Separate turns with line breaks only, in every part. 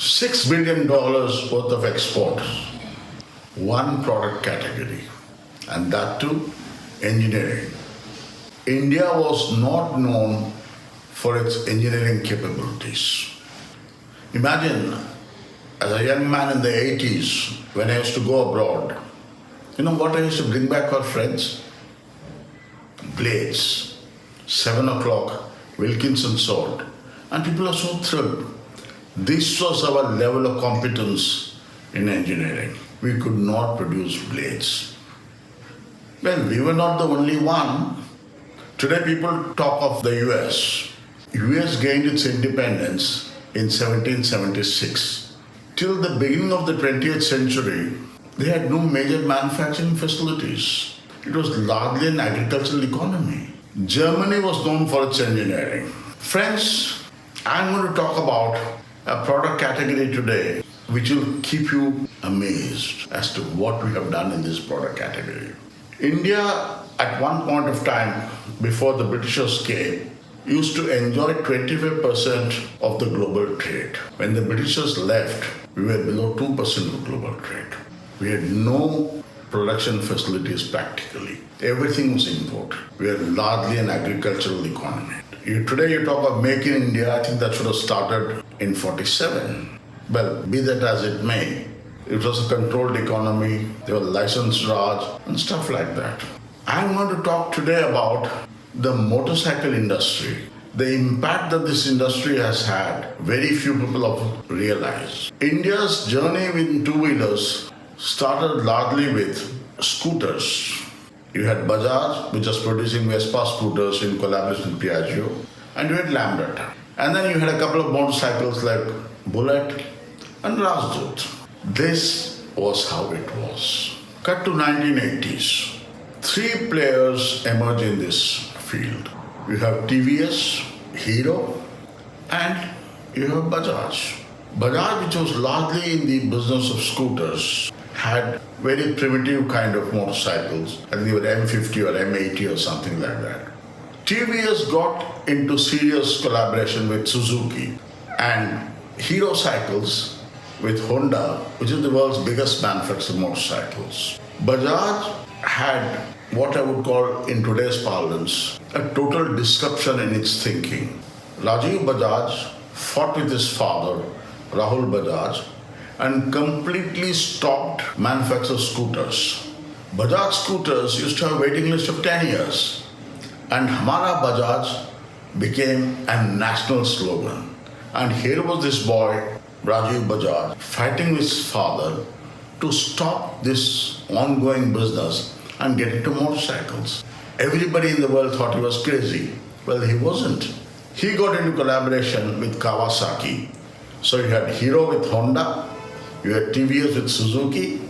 $6 billion worth of exports, one product category, and that too engineering. India was not known for its engineering capabilities. Imagine, as a young man in the 80s, when I used to go abroad, you know what I used to bring back for friends? Blades. 7 o'clock, Wilkinson sword. And people are so thrilled. This was our level of competence in engineering. We could not produce blades. Well, we were not the only one. Today people talk of the US. US gained its independence in 1776. Till the beginning of the 20th century, they had no major manufacturing facilities. It was largely an agricultural economy. Germany was known for its engineering. Friends, I'm going to talk about a product category today which will keep you amazed as to what we have done in this product category. India, at one point of time, before the Britishers came, used to enjoy 25% of the global trade. When the Britishers left, we were below 2% of global trade. We had no production facilities practically. Everything was imported. We are largely an agricultural economy. Today you talk of Make in India, I think that should have started in 47. Well, be that as it may, it was a controlled economy, there was licensed Raj and stuff like that. I'm going to talk today about the motorcycle industry. The impact that this industry has had, very few people have realized. India's journey with two-wheelers started largely with scooters. You had Bajaj, which was producing Vespa scooters in collaboration with Piaggio, and you had Lambretta. And then you had a couple of motorcycles like Bullet and Rajdoot. This was how it was. Cut to 1980s. Three players emerge in this field. You have TVS, Hero, and you have Bajaj. Bajaj, which was largely in the business of scooters, had very primitive kind of motorcycles. I think they were M50 or M80 or something like that. TVS got into serious collaboration with Suzuki and Hero Cycles with Honda, which is the world's biggest manufacturer of motorcycles. Bajaj had what I would call in today's parlance a total disruption in its thinking. Rajiv Bajaj fought with his father, Rahul Bajaj, and completely stopped manufacturing scooters. Bajaj scooters used to have a waiting list of 10 years. And Hamara Bajaj became a national slogan. And here was this boy, Rajiv Bajaj, fighting with his father to stop this ongoing business and get into motorcycles. Everybody in the world thought he was crazy. Well, he wasn't. He got into collaboration with Kawasaki. So you had Hero with Honda, you had TVS with Suzuki,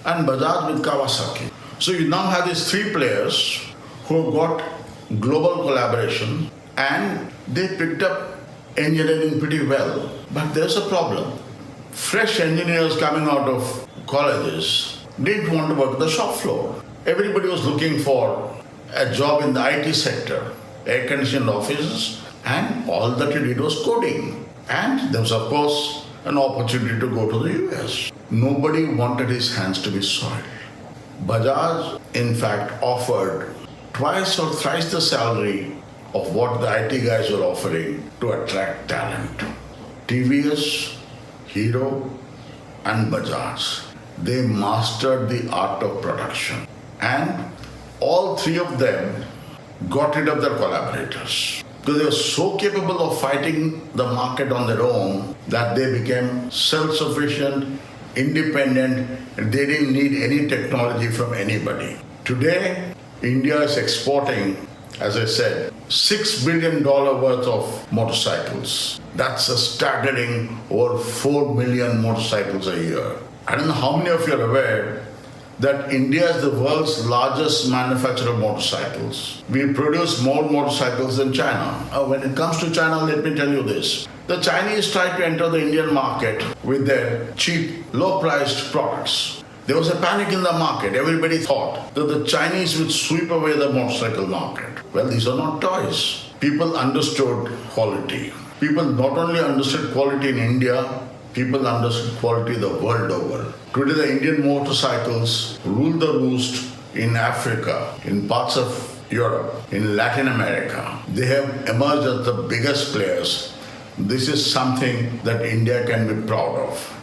and Bajaj with Kawasaki. So you now have these three players who have got global collaboration and they picked up engineering pretty well. But there's a problem. Fresh engineers coming out of colleges didn't want to work the shop floor. Everybody was looking for a job in the IT sector, air-conditioned offices, and all that you did was coding. And there was, of course, an opportunity to go to the US. Nobody wanted his hands to be soiled. Bajaj, in fact, offered twice or thrice the salary of what the IT guys were offering to attract talent. TVS, Hero, and Bajaj. They mastered the art of production. And all three of them got rid of their collaborators. Because they were so capable of fighting the market on their own that they became self-sufficient, independent, and they didn't need any technology from anybody. Today, India is exporting, as I said, $6 billion worth of motorcycles. That's a staggering over 4 million motorcycles a year. I don't know how many of you are aware that India is the world's largest manufacturer of motorcycles. We produce more motorcycles than China. When it comes to China, let me tell you this. The Chinese tried to enter the Indian market with their cheap, low-priced products. There was a panic in the market. Everybody thought that the Chinese would sweep away the motorcycle market. Well, these are not toys. People understood quality. People not only understood quality in India, People understood quality the world over. Today, the Indian motorcycles rule the roost in Africa, in parts of Europe, in Latin America. They have emerged as the biggest players. This is something that India can be proud of.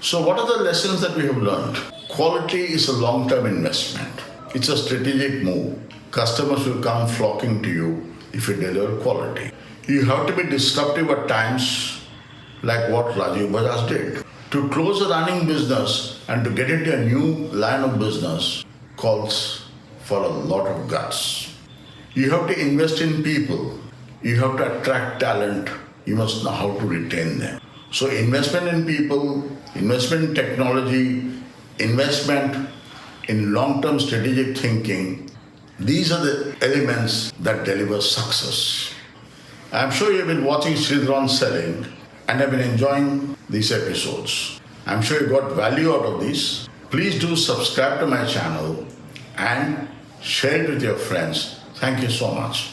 So, what are the lessons that we have learned? Quality is a long term investment, it's a strategic move. Customers will come flocking to you if you deliver quality. You have to be disruptive at times, like what Rajiv Bajaj did. To close a running business and to get into a new line of business calls for a lot of guts. You have to invest in people. You have to attract talent. You must know how to retain them. So investment in people, investment in technology, investment in long-term strategic thinking, these are the elements that deliver success. I'm sure you've been watching Sridhar on selling and have been enjoying these episodes. I'm sure you got value out of these. Please do subscribe to my channel and share it with your friends. Thank you so much.